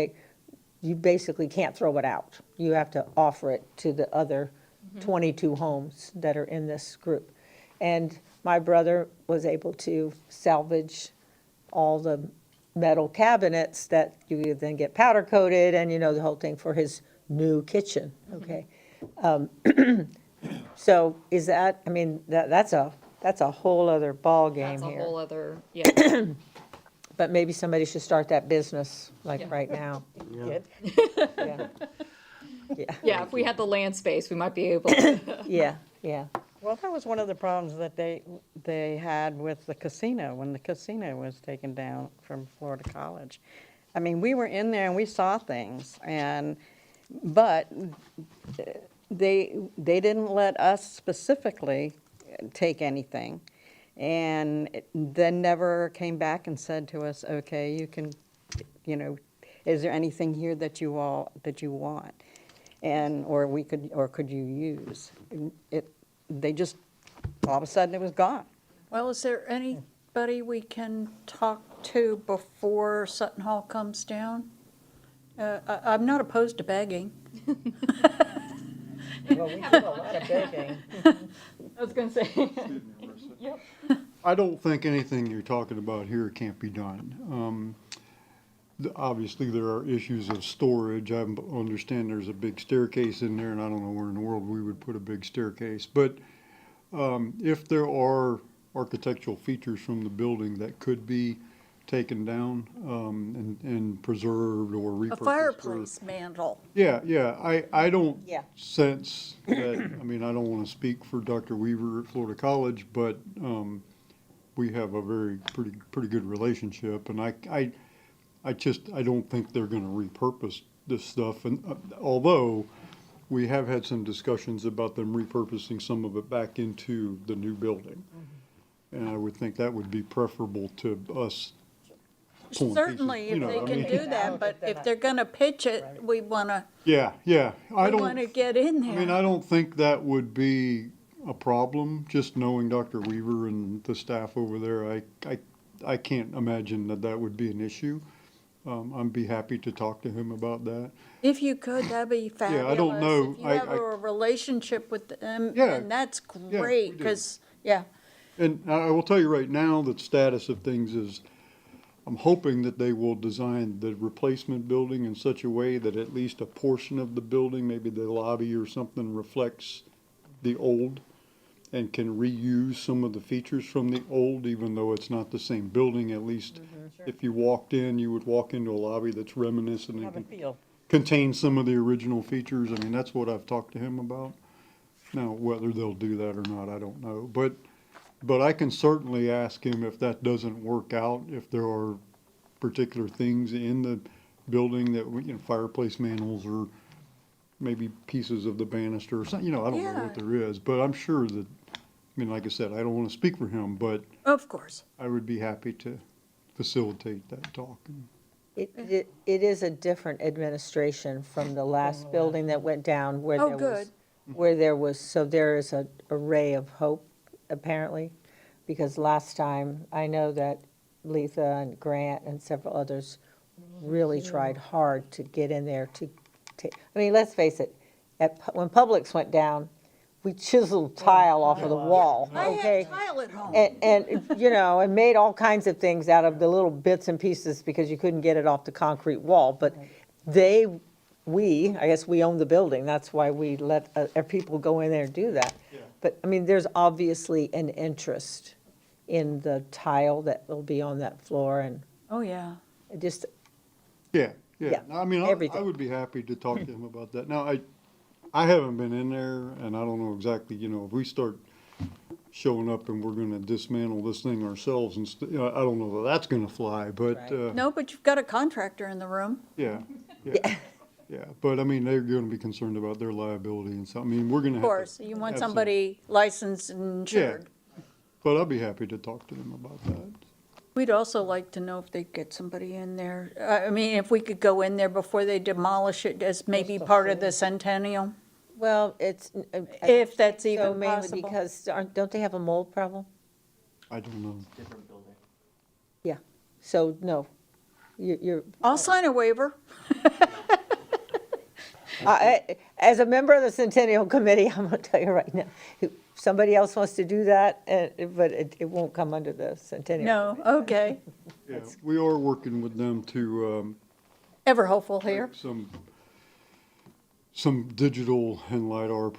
you basically can't throw it out. You have to offer it to the other 22 homes that are in this group. And my brother was able to salvage all the metal cabinets that you then get powder coated and, the whole thing for his new kitchen, okay? So is that, that's a whole other ballgame That's a here. whole other, yeah. But maybe somebody should start that business, like, Yeah. right now. Yeah. Yeah. Yeah, Yeah, if we had the land space, we might be able to. yeah, yeah. Well, that was one of the problems that they had with the casino, when the casino was taken down from Florida College. I mean, we were in there and we saw things, but they didn't let us specifically take anything, and then never came back and said to us, okay, you can, is there anything here that you want? Or could you use? They just, all of a sudden it was gone. Well, is there anybody we can talk to before Sutton Hall comes down? I'm not opposed to begging. Well, we do a lot of begging. I was gonna say. I don't think anything you're talking about here can't be done. Obviously, there are issues of storage. I understand there's a big staircase in there, and I don't know where in the world we would put a big staircase. But if there are architectural features from the building that could be taken down and preserved or repurposed. A fireplace mantle. Yeah, I don't Yeah. sense that, I don't want to speak for Dr. Weaver at Florida College, but we have a pretty good relationship, and I don't think they're going to repurpose this stuff, and although we have had some discussions about them repurposing some of it back into the new building. And I would think that would be preferable to us. pulling pieces, Certainly, if they can do that, but if they're gonna pitch it, we wanna Yeah, I don't, get in I there. don't think that would be a problem, just knowing Dr. Weaver and the staff over there. I can't imagine that would be an issue. I'd be happy to talk to him about that. If you could, that'd be fabulous. I don't know. If you have a relationship with them, Yeah. and that's we great, do. 'cause, yeah. And I will tell you right now, the status of things is, I'm hoping that they will design the replacement building in such a way that at least a portion of the building, maybe the lobby or something, reflects the old and can reuse some of the features from the old, even though it's not the same building. At least if you walked in, you would walk into a lobby that's reminiscent Have a and feel. contains some of the original features. That's what I've talked to him about. Now, whether they'll do that or not, I don't know. But I can certainly ask him if that doesn't work out, if there are particular things in the building that, fireplace mantles or maybe pieces of the banister or something, I don't know Yeah. what there is. But I'm sure that, like I said, I don't want to speak for him, but Of course. I would be happy to facilitate that talk. It is a different administration from the last building that went down where Oh, there good. so there is a ray of hope, apparently, because last time, I know that Letha and Grant and several others really tried hard to get in there to take, let's face it, when Publix went down, we chiseled tile off of the wall, I okay? have tile at home. And made all kinds of things out of the little bits and pieces because you couldn't get it off the concrete wall. But they I guess we own the building, that's why we let people go in there and do that. Yeah. But, I mean, there's obviously an interest in the tile that will be on that floor, and Oh, yeah. it just, Yeah, Yeah, I mean, I everything. would be happy to talk to him about that. Now, I haven't been in there, and I don't know exactly, if we start showing up and we're gonna dismantle this thing ourselves, and, I don't know that that's gonna fly, but, Right. No, but you've got a contractor in the room. yeah, yeah. But, I mean, they're gonna be concerned about their liability and so, I mean, we're gonna Of have to. course, you want have some- somebody licensed and insured. But I'll be happy to talk to them about that. We'd also like to know if they get somebody in there. I mean, if we could go in there before they demolish it as maybe part of the centennial, well, it's. if that's So even mainly possible. because, don't they have a mold problem? I don't know. Different building. Yeah, so, no, you're, I'll sign a waiver. as a member of the Centennial Committee, I'm gonna tell you right now, if somebody else wants to do that, but it won't come under the Centennial. No, okay. Yeah, we are working with them to, Ever hopeful here. some digital and LiDAR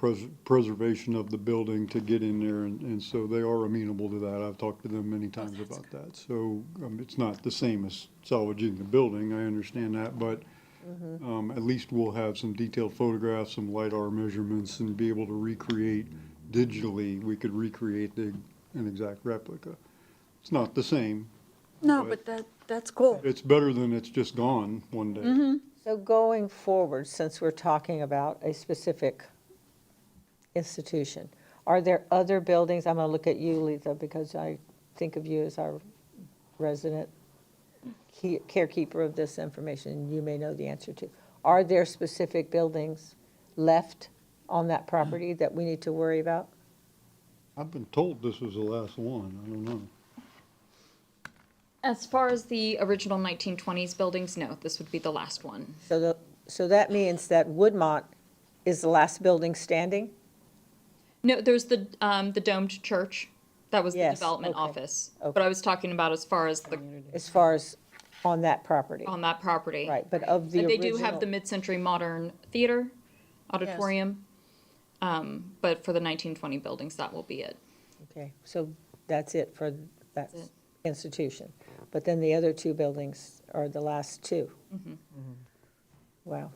preservation of the building to get in there, and so they are amenable to that. I've talked to them many times about that. So, it's not the same as salvaging the building, I understand that, but, at least we'll have some detailed photographs, some LiDAR measurements, and be able to recreate digitally, we could recreate an exact replica. It's not the same. No, But- but that's cool. It's better than it's just gone one day. So going forward, since we're talking about a specific institution, are there other buildings, I'm gonna look at you, Letha, because I think of you as our resident carekeeper of this information, you may know the answer to. Are there specific buildings left on that property that we need to worry about? I've been told this was the last one, I don't know. As far as the original 1920s buildings, no, this would be the last one. So that means that Woodmont is the last building standing? No, there's the domed church. That was the Yes, development okay, office. okay. But I was talking about as far as As far as on that property? on that property. Right, but of the And original. they do have the mid-century modern theater auditorium. But for the 1920 buildings, that will be it. Okay, so that's it for that That's it. institution. But then the other two buildings are the last two? Mm-hmm. Wow,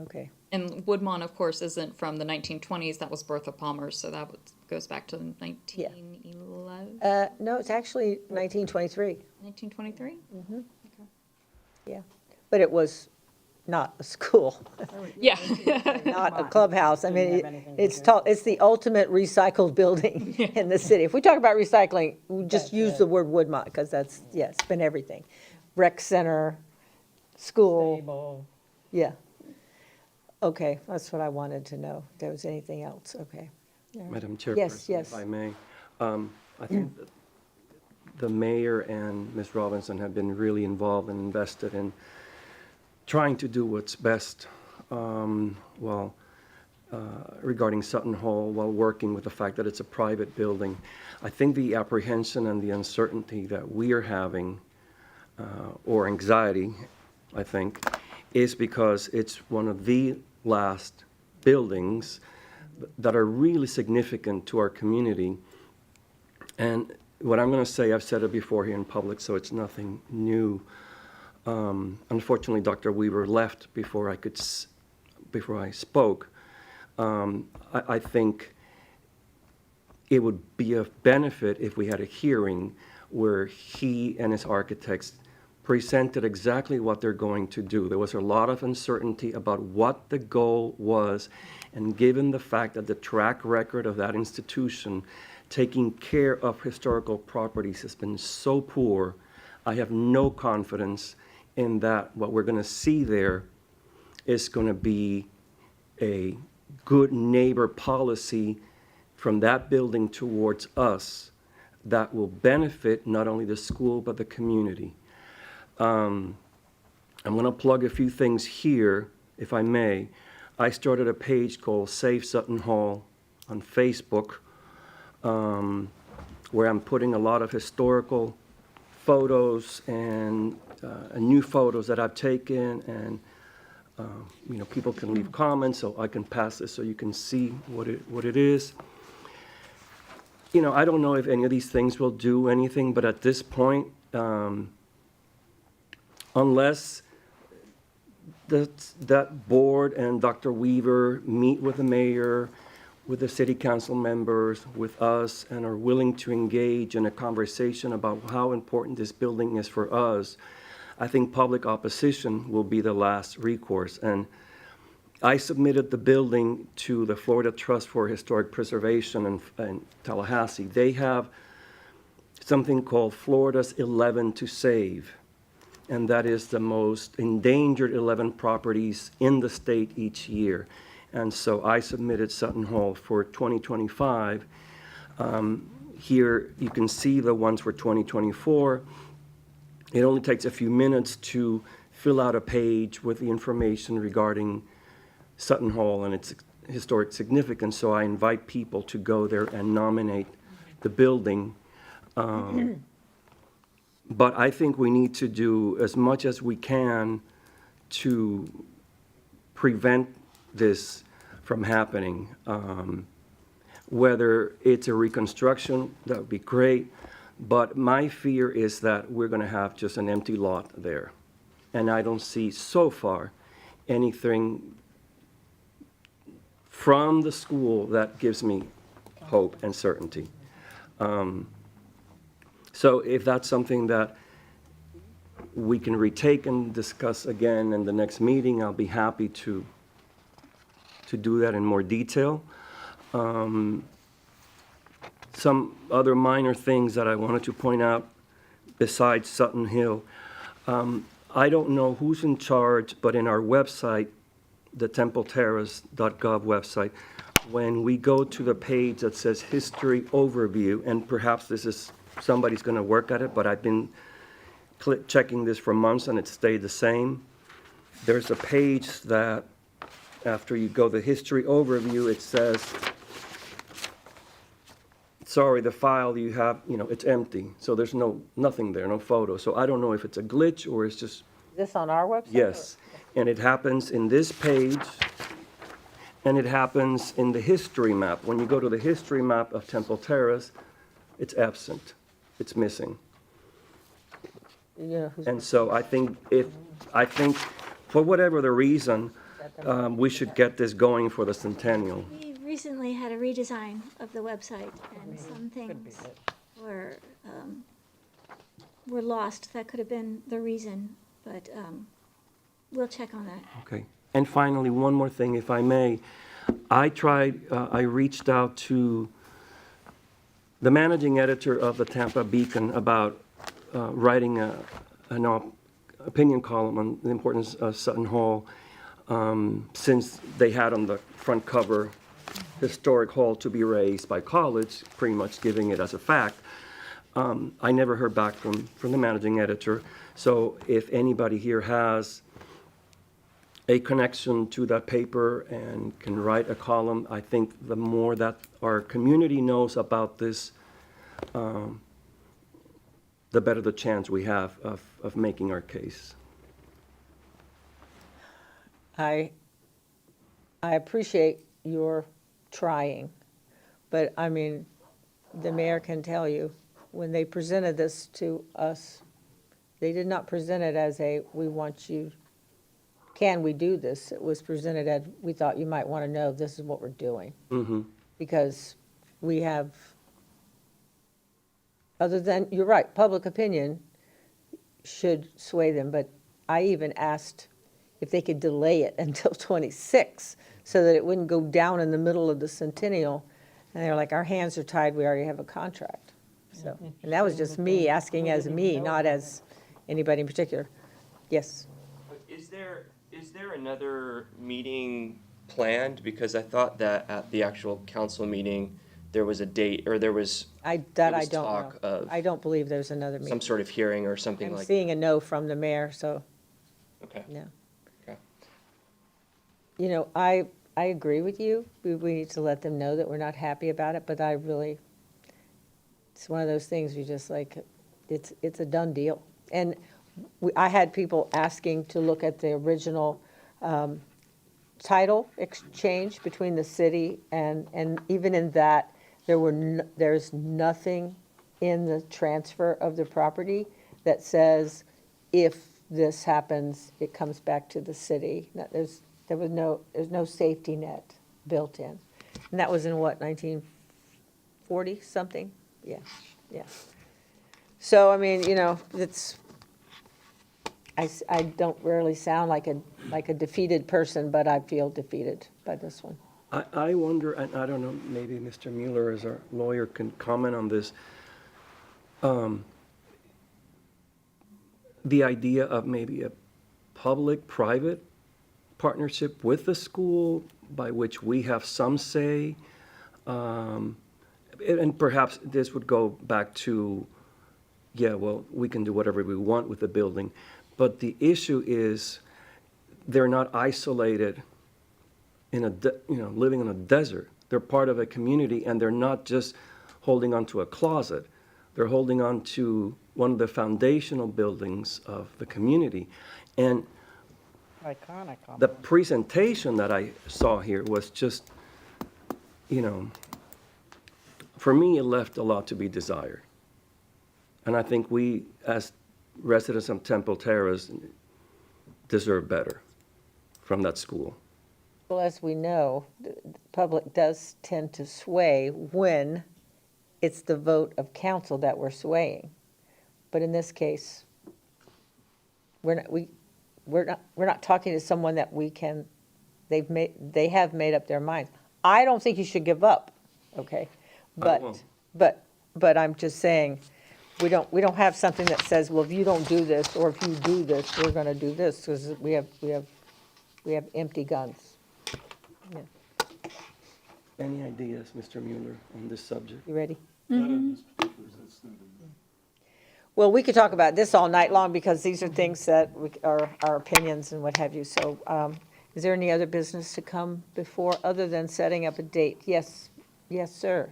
okay. And Woodmont, of course, isn't from the 1920s. That was Bertha Palmer's, so that goes back to 1911, No, it's actually 1923, 1923? yeah. But it was not a school, Yeah. not a clubhouse. I mean, it's the ultimate recycled building in the city. If we talk about recycling, we just use the word Woodmont, because that's, yeah, it's been everything. Rec center, school. Yeah. Okay, that's what I wanted to know. If there was anything else, okay. Madam Chairperson, Yes, yes. if I may, I think that the mayor and Ms. Robinson have been really involved and invested in trying to do what's best regarding Sutton Hall, while working with the fact that it's a private building. I think the apprehension and the uncertainty that we are having, or anxiety, I think, is because it's one of the last buildings that are really significant to our community. And what I'm going to say, I've said it before here in public, so it's nothing new. Unfortunately, Dr. Weaver left before I spoke. I think it would be of benefit if we had a hearing where he and his architects presented exactly what they're going to do. There was a lot of uncertainty about what the goal was, and given the fact that the track record of that institution taking care of historical properties has been so poor, I have no confidence in that what we're going to see there is going to be a good neighbor policy from that building towards us that will benefit not only the school but the community. I'm going to plug a few things here, if I may. I started a page called Save Sutton Hall on Facebook, where I'm putting a lot of historical photos and new photos that I've taken, and People can leave comments, so I can pass this so you can see what it is. I don't know if any of these things will do anything, but at this point, unless that board and Dr. Weaver meet with the mayor, with the city council members, with us, and are willing to engage in a conversation about how important this building is for us, I think public opposition will be the last recourse. And I submitted the building to the Florida Trust for Historic Preservation in Tallahassee. They have something called Florida's 11 to Save, and that is the most endangered 11 properties in the state each year. And so I submitted Sutton Hall for 2025. Here you can see the ones for 2024. It only takes a few minutes to fill out a page with the information regarding Sutton Hall and its historic significance. So I invite people to go there and nominate the building. But I think we need to do as much as we can to prevent this from happening. Whether it's a reconstruction, that would be great, but my fear is that we're going to have just an empty lot there. And I don't see so far anything from the school that gives me hope and certainty. So if that's something that we can retake and discuss again in the next meeting, I'll be happy to do that in more detail. Some other minor things that I wanted to point out besides Sutton Hill. I don't know who's in charge, but in our website, the templeterrace.gov website, when we go to the page that says History Overview, and perhaps this is, somebody's going to work at it, but I've been checking this for months and it stayed the same. There's a page that, after you go to History Overview, it says, sorry, the file you have, it's empty. So there's nothing there, no photo. So I don't know if it's a glitch or it's just, Is this on our website? yes. And it happens in this page, and it happens in the history map. When you go to the history map of Temple Terrace, it's absent, it's missing. And so I think for whatever the reason, we should get this going for the centennial. We recently had a redesign of the website, and some things were lost. That could have been the reason, but we'll check on that. Okay. And finally, one more thing, if I may. I reached out to the managing editor of the Tampa Beacon about writing an opinion column on the importance of Sutton Hall, since they had on the front cover, historic hall to be raised by college, pretty much giving it as a fact. I never heard back from the managing editor. So if anybody here has a connection to that paper and can write a column, I think the more that our community knows about this, the better the chance we have of making our case. I appreciate your trying, but I mean, the mayor can tell you, when they presented this to us, they did not present it as we want you, can we do this? It was presented as, we thought you might want to know, this is what we're doing. Mm-hmm. Because we have, other than, you're right, public opinion should sway them, but I even asked if they could delay it until 26, so that it wouldn't go down in the middle of the centennial. And they're like, our hands are tied, we already have a contract. So, and that was just me asking as me, not as anybody in particular. Yes. Is there another meeting planned? Because I thought that at the actual council meeting, there was a date, or there was I there was don't talk know. of I don't believe there's another meeting. some sort of hearing or something I'm like. seeing a no from the mayor, so, Okay. no. Okay. I agree with you. We need to let them know that we're not happy about it, but it's one of those things you just like, it's a done deal. And I had people asking to look at the original title exchange between the city, and even in that, there's nothing in the transfer of the property that says if this happens, it comes back to the city. There's no safety net built in. And that was in what, 1940 something? Yeah, yeah. So, I mean, I don't rarely sound like a defeated person, but I feel defeated by this one. I wonder, and I don't know, maybe Mr. Mueller as our lawyer can comment on this. The idea of maybe a public-private partnership with the school by which we have some say. And perhaps this would go back to, yeah, well, we can do whatever we want with the building. But the issue is they're not isolated in living in a desert. They're part of a community, and they're not just holding on to a closet. They're holding on to one of the foundational buildings of the community. And Iconic. the presentation that I saw here was just, for me, it left a lot to be desired. And I think we, as residents of Temple Terrace, deserve better from that school. Well, as we know, the public does tend to sway when it's the vote of council that we're swaying. But in this case, we're not talking to someone that they have made up their minds. I don't think you should give up, okay? won't. But I'm just saying, we don't have something that says, well, if you don't do this, or if you do this, we're gonna do this, because we have empty guns. Yeah. Any ideas, Mr. Mueller, on this subject? You ready? Not in this particular, that's not in Well, we could talk about this all night long, because these are things that are our opinions and what have you. So is there any other business to come before, other than setting up a date? Yes, sir.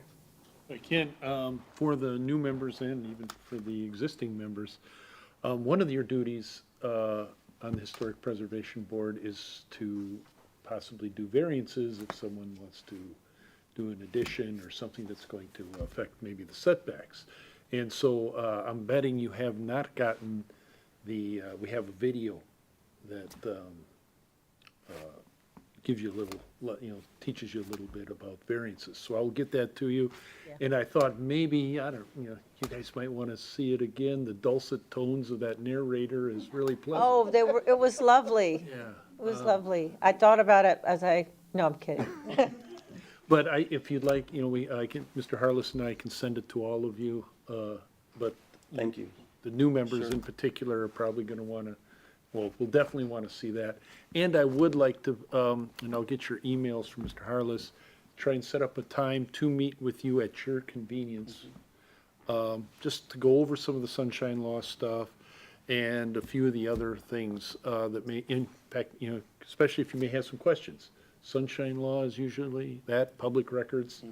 I can't, for the new members and even for the existing members, one of your duties on the Historic Preservation Board is to possibly do variances if someone wants to do an addition or something that's going to affect maybe the setbacks. And so I'm betting you have not gotten we have a video that gives you a little, teaches you a little bit about variances. So I'll get that to you. Yeah. And I thought maybe, you guys might want to see it again. The dulcet tones of that narrator is really pleasant. Oh, it was lovely. Yeah. It was lovely. I thought about it no, I'm kidding. But if you'd like, Mr. Harless and I can send it to all of you. But Thank you. the new members Sure. in particular are probably going to want to, we'll definitely want to see that. And I would like to, and I'll get your emails from Mr. Harless, try and set up a time to meet with you at your convenience, just to go over some of the sunshine law stuff and a few of the other things that may impact, especially if you may have some questions. Sunshine law is usually that, public records,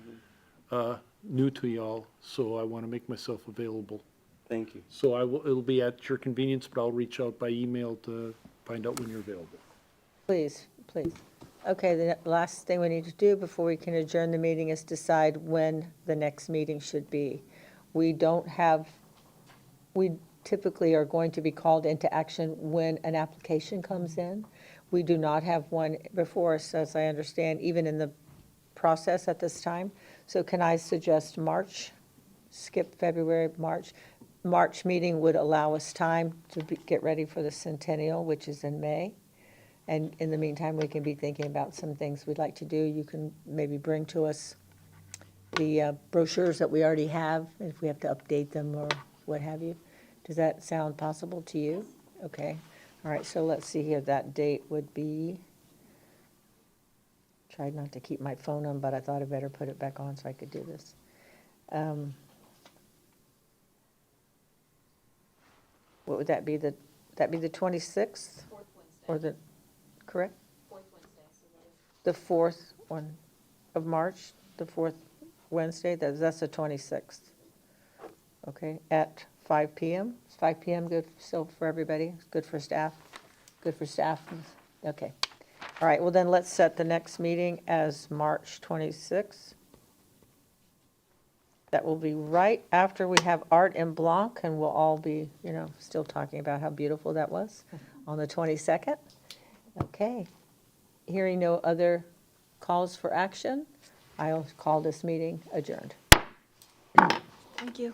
new to y'all, so I want to make myself available. Thank you. So it'll be at your convenience, but I'll reach out by email to find out when you're available. Please. Okay, the last thing we need to do before we can adjourn the meeting is decide when the next meeting should be. We typically are going to be called into action when an application comes in. We do not have one before us, as I understand, even in the process at this time. So can I suggest March? Skip February, March. March meeting would allow us time to get ready for the centennial, which is in May. And in the meantime, we can be thinking about some things we'd like to do. You can maybe bring to us the brochures that we already have, if we have to update them or what have you. Does that sound possible to you? Okay. All right, so let's see here. That date would be, tried not to keep my phone on, but I thought I better put it back on so I could do this. What would that be? That'd be the 26th? Fourth Wednesday. Or the, correct? Fourth Wednesday, so that is. The 4th one of March, the 4th Wednesday, that's the 26th. Okay, at 5 PM? Is 5 PM good still for everybody? Good for staff? Good for staff? Okay. All right, well then, let's set the next meeting as March 26th. That will be right after we have Art en Blanc, and we'll all be, still talking about how beautiful that was on the 22nd. Okay. Hearing no other calls for action, I'll call this meeting adjourned. Thank you.